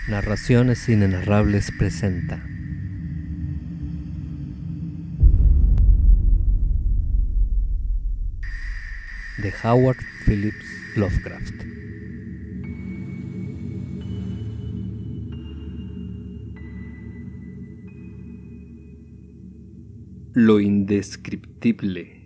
Narraciones Inenarrables presenta de Howard Phillips Lovecraft. Lo indescriptible.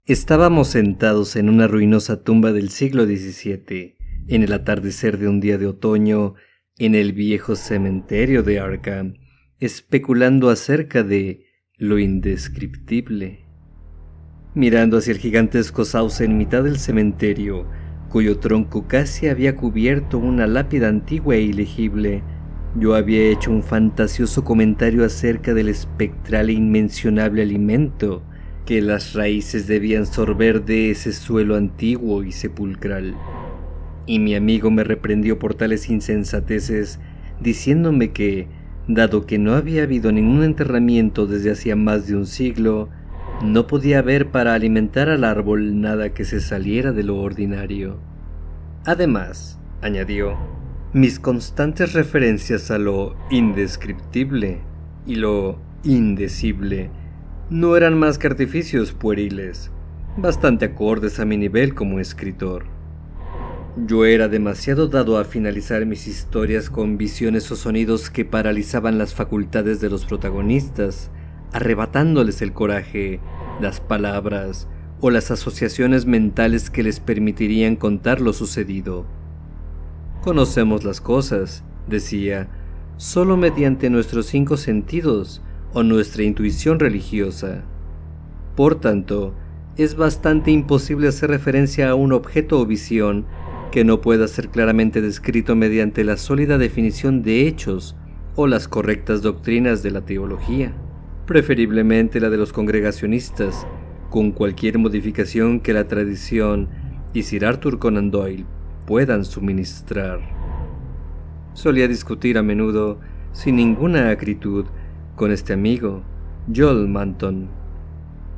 Estábamos sentados en una ruinosa tumba del siglo XVII, en el atardecer de un día de otoño, en el viejo cementerio de Arkham, especulando acerca de lo indescriptible. Mirando hacia el gigantesco sauce en mitad del cementerio, cuyo tronco casi había cubierto una lápida antigua e ilegible, yo había hecho un fantasioso comentario acerca del espectral e inmencionable alimento que las raíces debían sorber de ese suelo antiguo y sepulcral. Y mi amigo me reprendió por tales insensateces, diciéndome que, dado que no había habido ningún enterramiento desde hacía más de un siglo, no podía haber para alimentar al árbol nada que se saliera de lo ordinario. Además, añadió, mis constantes referencias a lo indescriptible y lo indecible no eran más que artificios pueriles, bastante acordes a mi nivel como escritor. Yo era demasiado dado a finalizar mis historias con visiones o sonidos que paralizaban las facultades de los protagonistas, arrebatándoles el coraje, las palabras o las asociaciones mentales que les permitirían contar lo sucedido. Conocemos las cosas, decía, solo mediante nuestros 5 sentidos o nuestra intuición religiosa. Por tanto, es bastante imposible hacer referencia a un objeto o visión que no pueda ser claramente descrito mediante la sólida definición de hechos o las correctas doctrinas de la teología, preferiblemente la de los congregacionistas, con cualquier modificación que la tradición y Sir Arthur Conan Doyle puedan suministrar. Solía discutir a menudo, sin ninguna acritud, con este amigo, Joel Manton.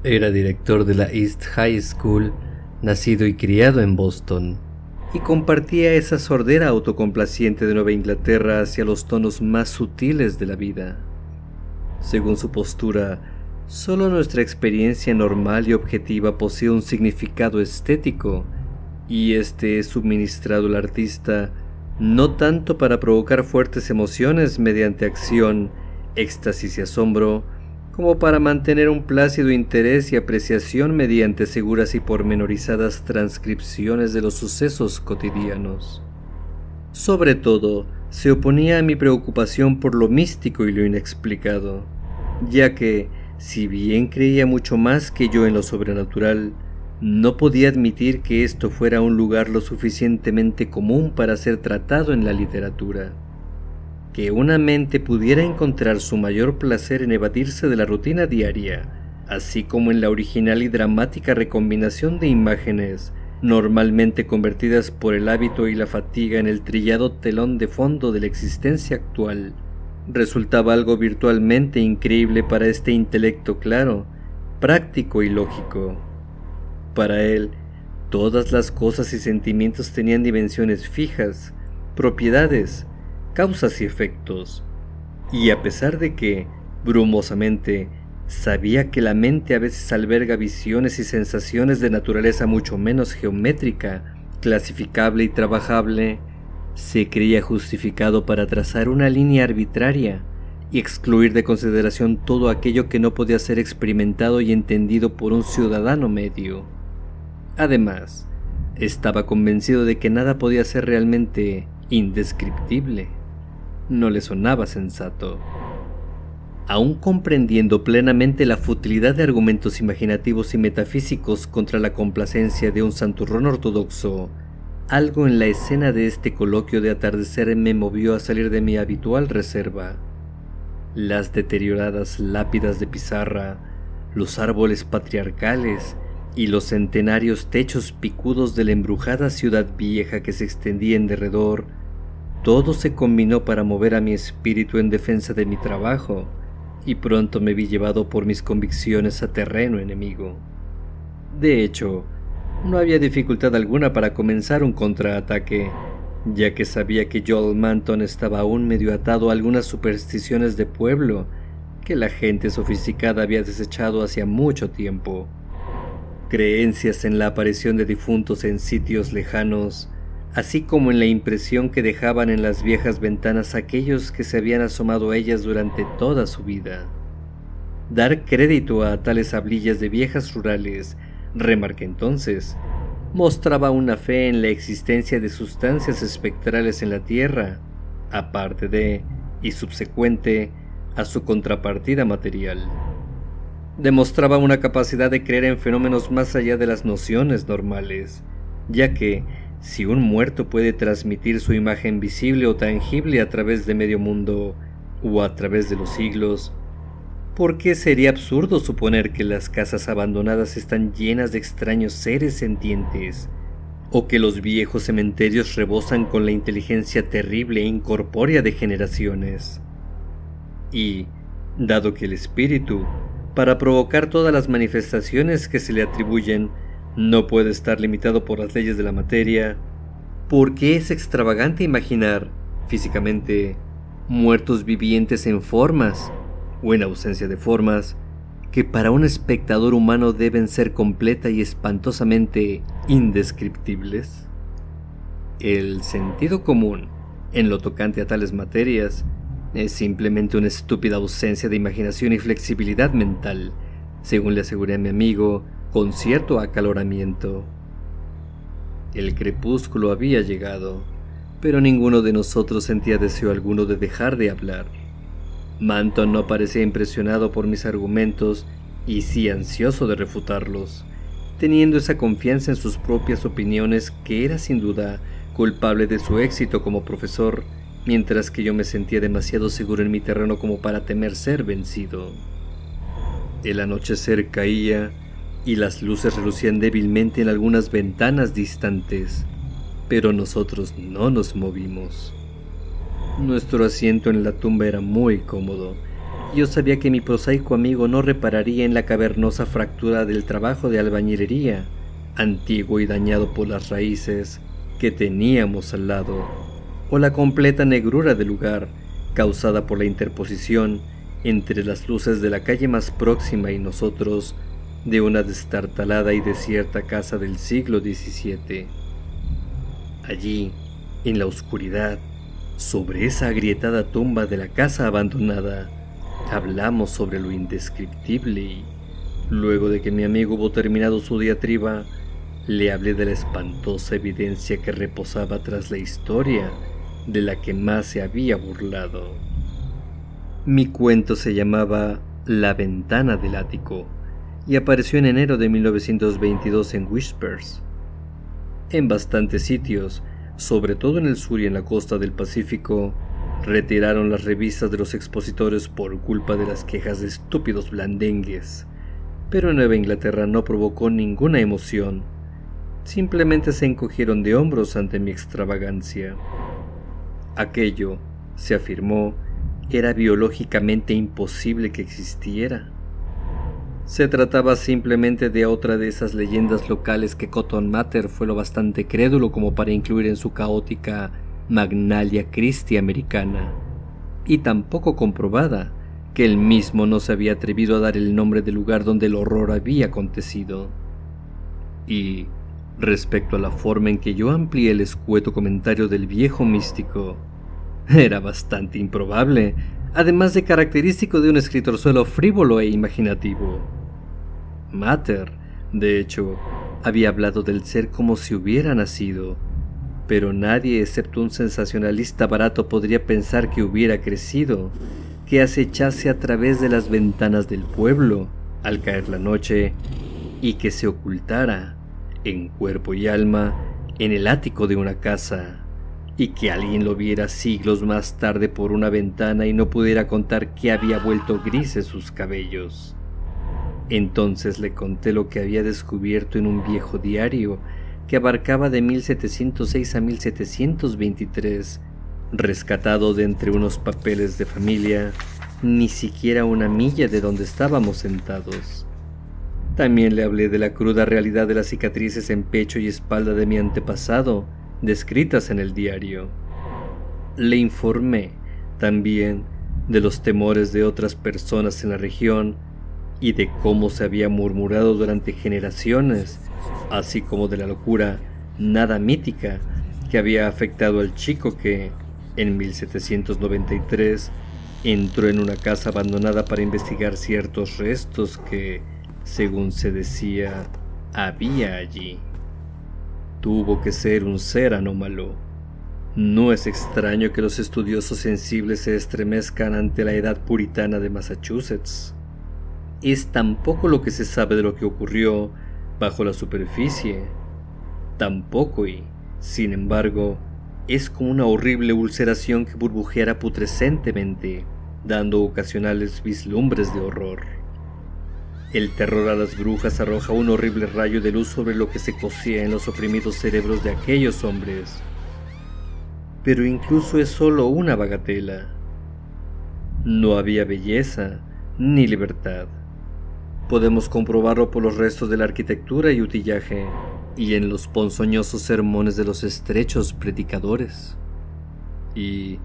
Era director de la East High School, nacido y criado en Boston, y compartía esa sordera autocomplaciente de Nueva Inglaterra hacia los tonos más sutiles de la vida. Según su postura, solo nuestra experiencia normal y objetiva posee un significado estético, y este es suministrado al artista no tanto para provocar fuertes emociones mediante acción, éxtasis y asombro, como para mantener un plácido interés y apreciación mediante seguras y pormenorizadas transcripciones de los sucesos cotidianos. Sobre todo, se oponía a mi preocupación por lo místico y lo inexplicado, ya que, si bien creía mucho más que yo en lo sobrenatural, no podía admitir que esto fuera un lugar lo suficientemente común para ser tratado en la literatura. Que una mente pudiera encontrar su mayor placer en evadirse de la rutina diaria, así como en la original y dramática recombinación de imágenes, normalmente convertidas por el hábito y la fatiga en el trillado telón de fondo de la existencia actual, resultaba algo virtualmente increíble para este intelecto claro, práctico y lógico. Para él, todas las cosas y sentimientos tenían dimensiones fijas, propiedades, causas y efectos, y a pesar de que, brumosamente, sabía que la mente a veces alberga visiones y sensaciones de naturaleza mucho menos geométrica, clasificable y trabajable, se creía justificado para trazar una línea arbitraria y excluir de consideración todo aquello que no podía ser experimentado y entendido por un ciudadano medio. Además, estaba convencido de que nada podía ser realmente indescriptible. No le sonaba sensato. Aún comprendiendo plenamente la futilidad de argumentos imaginativos y metafísicos contra la complacencia de un santurrón ortodoxo, algo en la escena de este coloquio de atardecer me movió a salir de mi habitual reserva. Las deterioradas lápidas de pizarra, los árboles patriarcales y los centenarios techos picudos de la embrujada ciudad vieja que se extendía en derredor, todo se combinó para mover a mi espíritu en defensa de mi trabajo, y pronto me vi llevado por mis convicciones a terreno enemigo. De hecho, No había dificultad alguna para comenzar un contraataque, ya que sabía que Joel Manton estaba aún medio atado a algunas supersticiones de pueblo que la gente sofisticada había desechado hacía mucho tiempo. Creencias en la aparición de difuntos en sitios lejanos, así como en la impresión que dejaban en las viejas ventanas aquellos que se habían asomado a ellas durante toda su vida. Dar crédito a tales hablillas de viejas rurales, remarqué entonces, mostraba una fe en la existencia de sustancias espectrales en la Tierra, aparte de, y subsecuente, a su contrapartida material. Demostraba una capacidad de creer en fenómenos más allá de las nociones normales, ya que, si un muerto puede transmitir su imagen visible o tangible a través de medio mundo, o a través de los siglos, ¿por qué sería absurdo suponer que las casas abandonadas están llenas de extraños seres sentientes? ¿O que los viejos cementerios rebosan con la inteligencia terrible e incorpórea de generaciones? Y, dado que el espíritu, para provocar todas las manifestaciones que se le atribuyen, no puede estar limitado por las leyes de la materia, ¿por qué es extravagante imaginar, físicamente, muertos vivientes en formas, o en ausencia de formas, que para un espectador humano deben ser completa y espantosamente indescriptibles? El sentido común, en lo tocante a tales materias, es simplemente una estúpida ausencia de imaginación y flexibilidad mental, según le aseguré a mi amigo, con cierto acaloramiento. El crepúsculo había llegado, pero ninguno de nosotros sentía deseo alguno de dejar de hablar. Manton no parecía impresionado por mis argumentos y sí ansioso de refutarlos, teniendo esa confianza en sus propias opiniones que era sin duda culpable de su éxito como profesor, mientras que yo me sentía demasiado seguro en mi terreno como para temer ser vencido. El anochecer caía y las luces relucían débilmente en algunas ventanas distantes, pero nosotros no nos movimos. Nuestro asiento en la tumba era muy cómodo, y yo sabía que mi prosaico amigo no repararía en la cavernosa fractura del trabajo de albañilería, antiguo y dañado por las raíces, que teníamos al lado, o la completa negrura del lugar, causada por la interposición, entre las luces de la calle más próxima y nosotros, de una destartalada y desierta casa del siglo XVII. Allí, en la oscuridad, sobre esa agrietada tumba de la casa abandonada, hablamos sobre lo indescriptible y, luego de que mi amigo hubo terminado su diatriba, le hablé de la espantosa evidencia que reposaba tras la historia de la que más se había burlado. Mi cuento se llamaba La ventana del ático y apareció en enero de 1922 en Whispers. En bastantes sitios, sobre todo en el sur y en la costa del Pacífico, retiraron las revistas de los expositores por culpa de las quejas de estúpidos blandengues, pero en Nueva Inglaterra no provocó ninguna emoción. Simplemente se encogieron de hombros ante mi extravagancia. Aquello, se afirmó, era biológicamente imposible que existiera. Se trataba simplemente de otra de esas leyendas locales que Cotton Mather fue lo bastante crédulo como para incluir en su caótica Magnalia Christi americana, y tan poco comprobada que él mismo no se había atrevido a dar el nombre del lugar donde el horror había acontecido. Y, respecto a la forma en que yo amplié el escueto comentario del viejo místico, era bastante improbable, además de característico de un escritorzuelo frívolo e imaginativo. Mather, de hecho, había hablado del ser como si hubiera nacido, pero nadie excepto un sensacionalista barato podría pensar que hubiera crecido, que acechase a través de las ventanas del pueblo al caer la noche y que se ocultara, en cuerpo y alma, en el ático de una casa, y que alguien lo viera siglos más tarde por una ventana y no pudiera contar que había vuelto grises sus cabellos. Entonces le conté lo que había descubierto en un viejo diario que abarcaba de 1706 a 1723, rescatado de entre unos papeles de familia, ni siquiera una milla de donde estábamos sentados. También le hablé de la cruda realidad de las cicatrices en pecho y espalda de mi antepasado, descritas en el diario. Le informé también de los temores de otras personas en la región y de cómo se había murmurado durante generaciones, así como de la locura nada mítica que había afectado al chico que, en 1793, entró en una casa abandonada para investigar ciertos restos que, según se decía, había allí. Tuvo que ser un ser anómalo. No es extraño que los estudiosos sensibles se estremezcan ante la edad puritana de Massachusetts. Es tan poco lo que se sabe de lo que ocurrió bajo la superficie. Tan poco y, sin embargo, es como una horrible ulceración que burbujeara putrescentemente, dando ocasionales vislumbres de horror. El terror a las brujas arroja un horrible rayo de luz sobre lo que se cosía en los oprimidos cerebros de aquellos hombres. Pero incluso es solo una bagatela. No había belleza ni libertad. Podemos comprobarlo por los restos de la arquitectura y utillaje, y en los ponzoñosos sermones de los estrechos predicadores. Y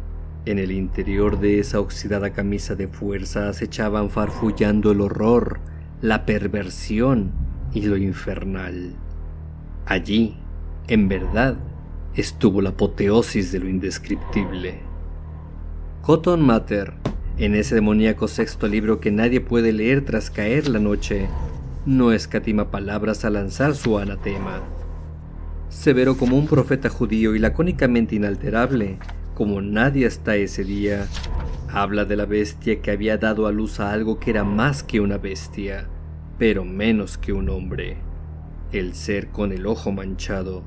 en el interior de esa oxidada camisa de fuerza acechaban farfullando el horror, la perversión y lo infernal. Allí, en verdad, estuvo la apoteosis de lo indescriptible. Cotton Mather, en ese demoníaco sexto libro que nadie puede leer tras caer la noche, no escatima palabras al lanzar su anatema. Severo como un profeta judío y lacónicamente inalterable, como nadie hasta ese día, habla de la bestia que había dado a luz a algo que era más que una bestia, pero menos que un hombre, el ser con el ojo manchado,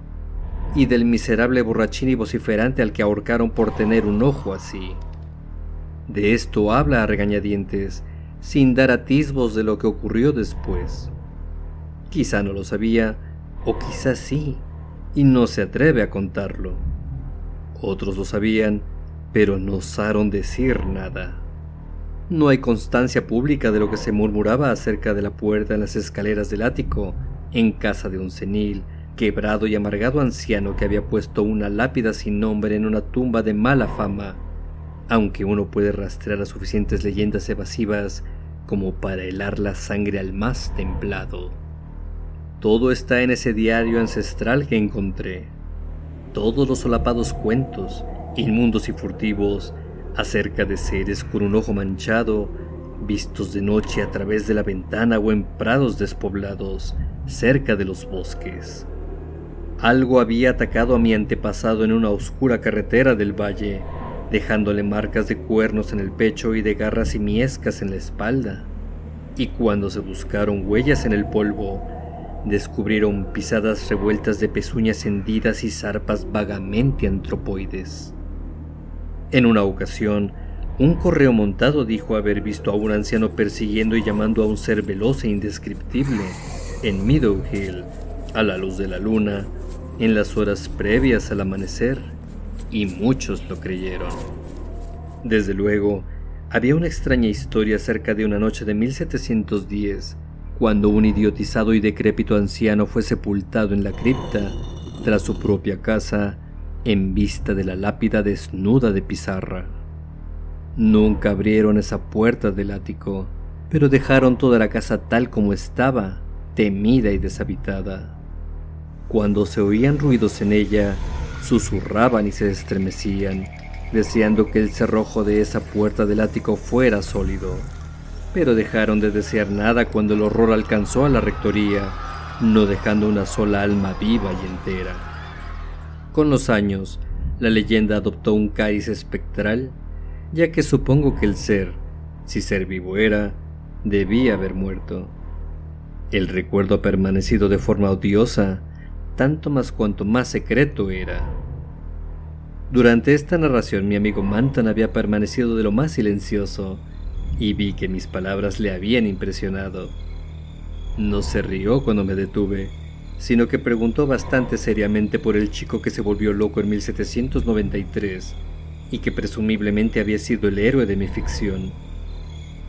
y del miserable borrachín y vociferante al que ahorcaron por tener un ojo así. De esto habla a regañadientes, sin dar atisbos de lo que ocurrió después. Quizá no lo sabía, o quizá sí, y no se atreve a contarlo. Otros lo sabían, pero no osaron decir nada. No hay constancia pública de lo que se murmuraba acerca de la puerta en las escaleras del ático, en casa de un senil, quebrado y amargado anciano que había puesto una lápida sin nombre en una tumba de mala fama, aunque uno puede rastrear a suficientes leyendas evasivas como para helar la sangre al más templado. Todo está en ese diario ancestral que encontré. Todos los solapados cuentos, inmundos y furtivos, acerca de seres con un ojo manchado, vistos de noche a través de la ventana o en prados despoblados, cerca de los bosques. Algo había atacado a mi antepasado en una oscura carretera del valle, dejándole marcas de cuernos en el pecho y de garras simiescas en la espalda. Y cuando se buscaron huellas en el polvo, descubrieron pisadas revueltas de pezuñas hendidas y zarpas vagamente antropoides. En una ocasión, un correo montado dijo haber visto a un anciano persiguiendo y llamando a un ser veloz e indescriptible en Meadow Hill, a la luz de la luna, en las horas previas al amanecer, y muchos lo creyeron. Desde luego, había una extraña historia acerca de una noche de 1710, cuando un idiotizado y decrépito anciano fue sepultado en la cripta, tras su propia casa, en vista de la lápida desnuda de pizarra. Nunca abrieron esa puerta del ático, pero dejaron toda la casa tal como estaba, temida y deshabitada. Cuando se oían ruidos en ella, susurraban y se estremecían, deseando que el cerrojo de esa puerta del ático fuera sólido. Pero dejaron de desear nada cuando el horror alcanzó a la rectoría, no dejando una sola alma viva y entera. Con los años, la leyenda adoptó un cariz espectral, ya que supongo que el ser, si ser vivo era, debía haber muerto. El recuerdo ha permanecido de forma odiosa, tanto más cuanto más secreto era. Durante esta narración mi amigo Manton había permanecido de lo más silencioso, y vi que mis palabras le habían impresionado. No se rió cuando me detuve, sino que preguntó bastante seriamente por el chico que se volvió loco en 1793 y que presumiblemente había sido el héroe de mi ficción.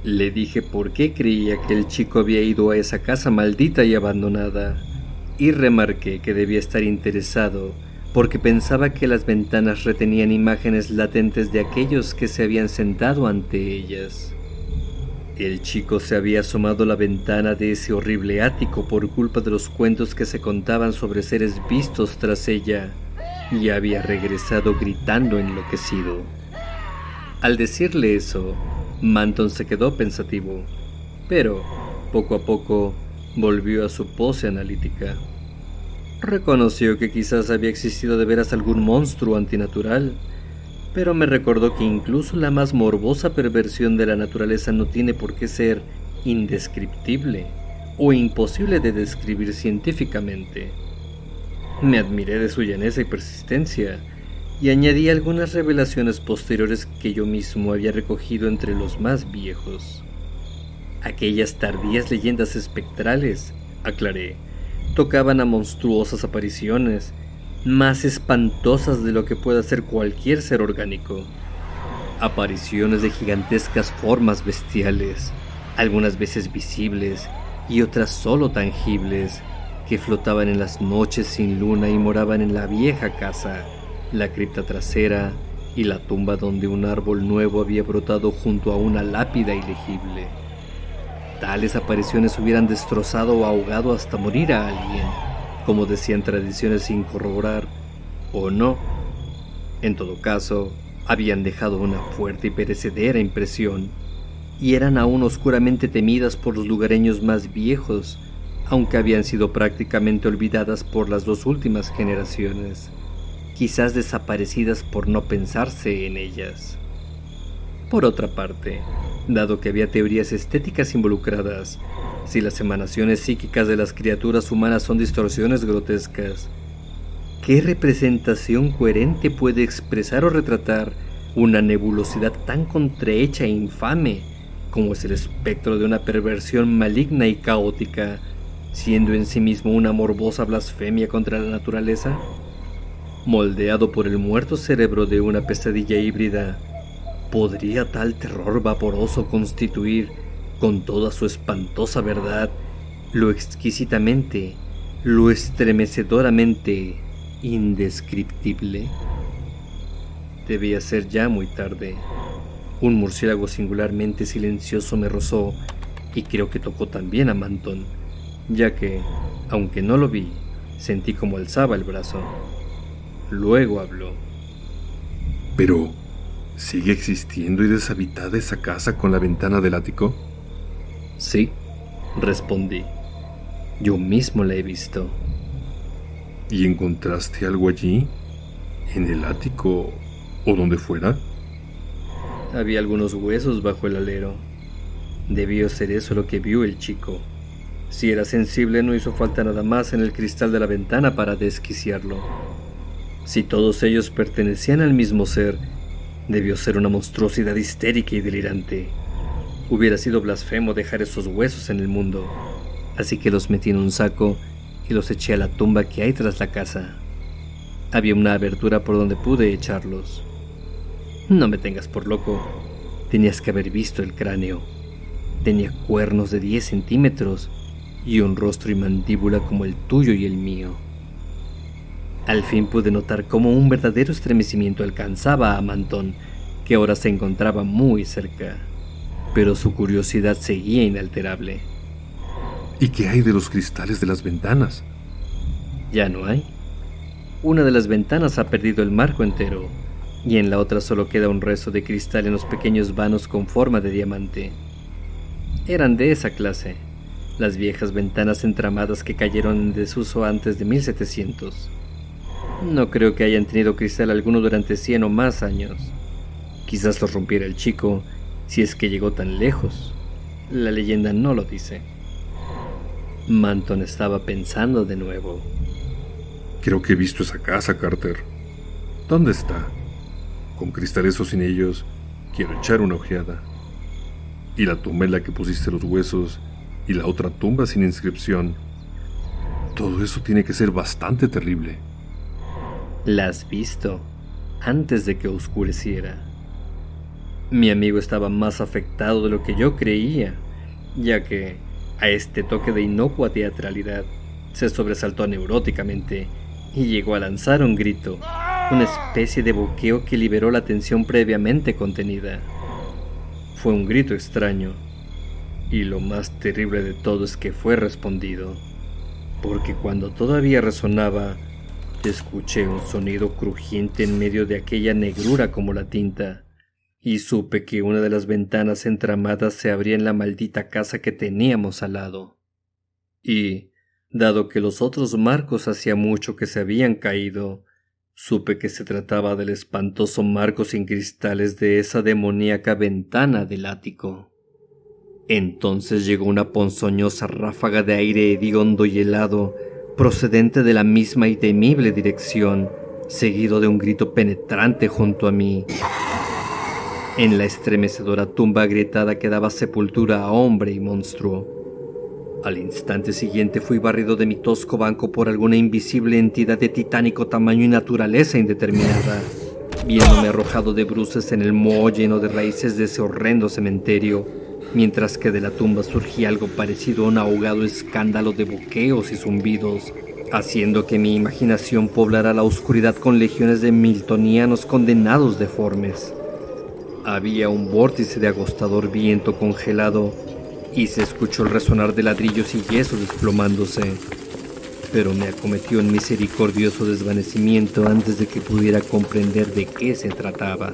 Le dije por qué creía que el chico había ido a esa casa maldita y abandonada, y remarqué que debía estar interesado porque pensaba que las ventanas retenían imágenes latentes de aquellos que se habían sentado ante ellas. El chico se había asomado a la ventana de ese horrible ático por culpa de los cuentos que se contaban sobre seres vistos tras ella, y había regresado gritando enloquecido. Al decirle eso, Manton se quedó pensativo, pero poco a poco volvió a su pose analítica. Reconoció que quizás había existido de veras algún monstruo antinatural, pero me recordó que incluso la más morbosa perversión de la naturaleza no tiene por qué ser indescriptible o imposible de describir científicamente. Me admiré de su llaneza y persistencia, y añadí algunas revelaciones posteriores que yo mismo había recogido entre los más viejos. Aquellas tardías leyendas espectrales, aclaré, tocaban a monstruosas apariciones, más espantosas de lo que pueda ser cualquier ser orgánico. Apariciones de gigantescas formas bestiales, algunas veces visibles y otras solo tangibles, que flotaban en las noches sin luna y moraban en la vieja casa, la cripta trasera y la tumba donde un árbol nuevo había brotado junto a una lápida ilegible. Tales apariciones hubieran destrozado o ahogado hasta morir a alguien, como decían tradiciones sin corroborar, o no. En todo caso, habían dejado una fuerte y perecedera impresión, y eran aún oscuramente temidas por los lugareños más viejos, aunque habían sido prácticamente olvidadas por las dos últimas generaciones, quizás desaparecidas por no pensarse en ellas. Por otra parte, dado que había teorías estéticas involucradas, si las emanaciones psíquicas de las criaturas humanas son distorsiones grotescas, ¿qué representación coherente puede expresar o retratar una nebulosidad tan contrahecha e infame como es el espectro de una perversión maligna y caótica, siendo en sí mismo una morbosa blasfemia contra la naturaleza? Moldeado por el muerto cerebro de una pesadilla híbrida, ¿podría tal terror vaporoso constituir, con toda su espantosa verdad, lo exquisitamente, lo estremecedoramente indescriptible? Debía ser ya muy tarde. Un murciélago singularmente silencioso me rozó, y creo que tocó también a Manton, ya que, aunque no lo vi, sentí como alzaba el brazo. Luego habló. Pero, ¿sigue existiendo y deshabitada esa casa con la ventana del ático? Sí, respondí. Yo mismo la he visto. ¿Y encontraste algo allí? ¿En el ático o donde fuera? Había algunos huesos bajo el alero. Debió ser eso lo que vio el chico. Si era sensible, no hizo falta nada más en el cristal de la ventana para desquiciarlo. Si todos ellos pertenecían al mismo ser, debió ser una monstruosidad histérica y delirante. Hubiera sido blasfemo dejar esos huesos en el mundo, así que los metí en un saco y los eché a la tumba que hay tras la casa. Había una abertura por donde pude echarlos. No me tengas por loco. Tenías que haber visto el cráneo. Tenía cuernos de 10 centímetros y un rostro y mandíbula como el tuyo y el mío. Al fin pude notar cómo un verdadero estremecimiento alcanzaba a Manton, que ahora se encontraba muy cerca, pero su curiosidad seguía inalterable. ¿Y qué hay de los cristales de las ventanas? Ya no hay. Una de las ventanas ha perdido el marco entero, y en la otra solo queda un resto de cristal en los pequeños vanos con forma de diamante. Eran de esa clase, las viejas ventanas entramadas que cayeron en desuso antes de 1700. No creo que hayan tenido cristal alguno durante 100 o más años. Quizás los rompiera el chico, si es que llegó tan lejos. La leyenda no lo dice. Manton estaba pensando de nuevo. Creo que he visto esa casa, Carter. ¿Dónde está? Con cristales o sin ellos, quiero echar una ojeada. Y la tumba en la que pusiste los huesos, y la otra tumba sin inscripción. Todo eso tiene que ser bastante terrible. La has visto antes de que oscureciera. Mi amigo estaba más afectado de lo que yo creía, ya que, a este toque de inocua teatralidad, se sobresaltó neuróticamente y llegó a lanzar un grito, una especie de boqueo que liberó la tensión previamente contenida. Fue un grito extraño, y lo más terrible de todo es que fue respondido, porque cuando todavía resonaba, escuché un sonido crujiente en medio de aquella negrura como la tinta, y supe que una de las ventanas entramadas se abría en la maldita casa que teníamos al lado. Y, dado que los otros marcos hacía mucho que se habían caído, supe que se trataba del espantoso marco sin cristales de esa demoníaca ventana del ático. Entonces llegó una ponzoñosa ráfaga de aire hediondo y helado, procedente de la misma y temible dirección, seguido de un grito penetrante junto a mí. En la estremecedora tumba agrietada que daba sepultura a hombre y monstruo. Al instante siguiente fui barrido de mi tosco banco por alguna invisible entidad de titánico tamaño y naturaleza indeterminada, viéndome arrojado de bruces en el moho lleno de raíces de ese horrendo cementerio, mientras que de la tumba surgía algo parecido a un ahogado escándalo de boqueos y zumbidos, haciendo que mi imaginación poblara la oscuridad con legiones de miltonianos condenados deformes. Había un vórtice de agostador viento congelado y se escuchó el resonar de ladrillos y yeso desplomándose, pero me acometió en misericordioso desvanecimiento antes de que pudiera comprender de qué se trataba.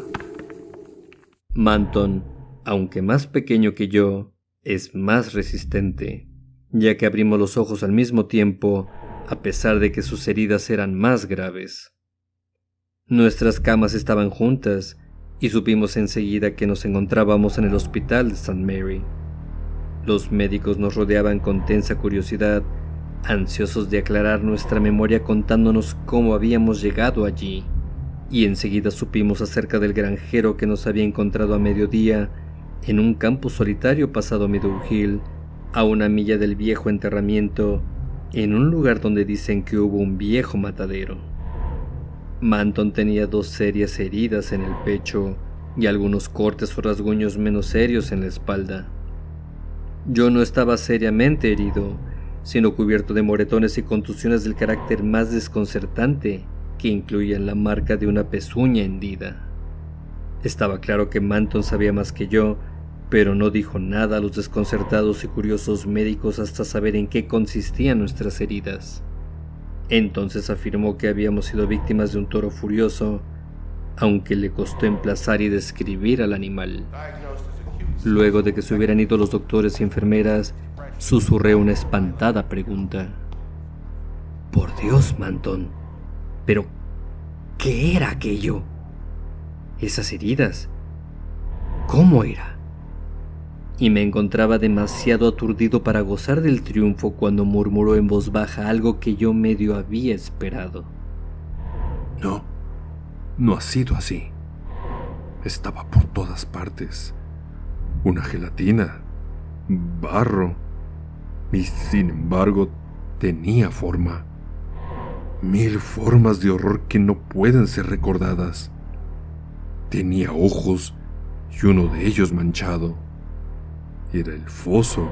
Manton, aunque más pequeño que yo, es más resistente, ya que abrimos los ojos al mismo tiempo, a pesar de que sus heridas eran más graves. Nuestras camas estaban juntas, y supimos enseguida que nos encontrábamos en el hospital de St. Mary. Los médicos nos rodeaban con tensa curiosidad, ansiosos de aclarar nuestra memoria contándonos cómo habíamos llegado allí, y enseguida supimos acerca del granjero que nos había encontrado a mediodía en un campo solitario pasado Meadow Hill, a 1 milla del viejo enterramiento, en un lugar donde dicen que hubo un viejo matadero. Manton tenía 2 serias heridas en el pecho y algunos cortes o rasguños menos serios en la espalda. Yo no estaba seriamente herido, sino cubierto de moretones y contusiones del carácter más desconcertante, que incluían la marca de una pezuña hendida. Estaba claro que Manton sabía más que yo, pero no dijo nada a los desconcertados y curiosos médicos hasta saber en qué consistían nuestras heridas. Entonces afirmó que habíamos sido víctimas de un toro furioso, aunque le costó emplazar y describir al animal. Luego de que se hubieran ido los doctores y enfermeras, susurré una espantada pregunta. «Por Dios, Manton, ¿pero qué era aquello? Esas heridas, ¿cómo era?» Y me encontraba demasiado aturdido para gozar del triunfo cuando murmuró en voz baja algo que yo medio había esperado. No ha sido así. Estaba por todas partes. Una gelatina, barro, y sin embargo tenía forma. 1000 formas de horror que no pueden ser recordadas. Tenía ojos y uno de ellos manchado. Era el foso,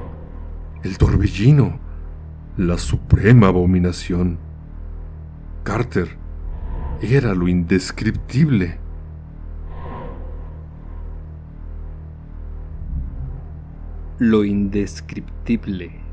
el torbellino, la suprema abominación. Carter era lo indescriptible. Lo indescriptible.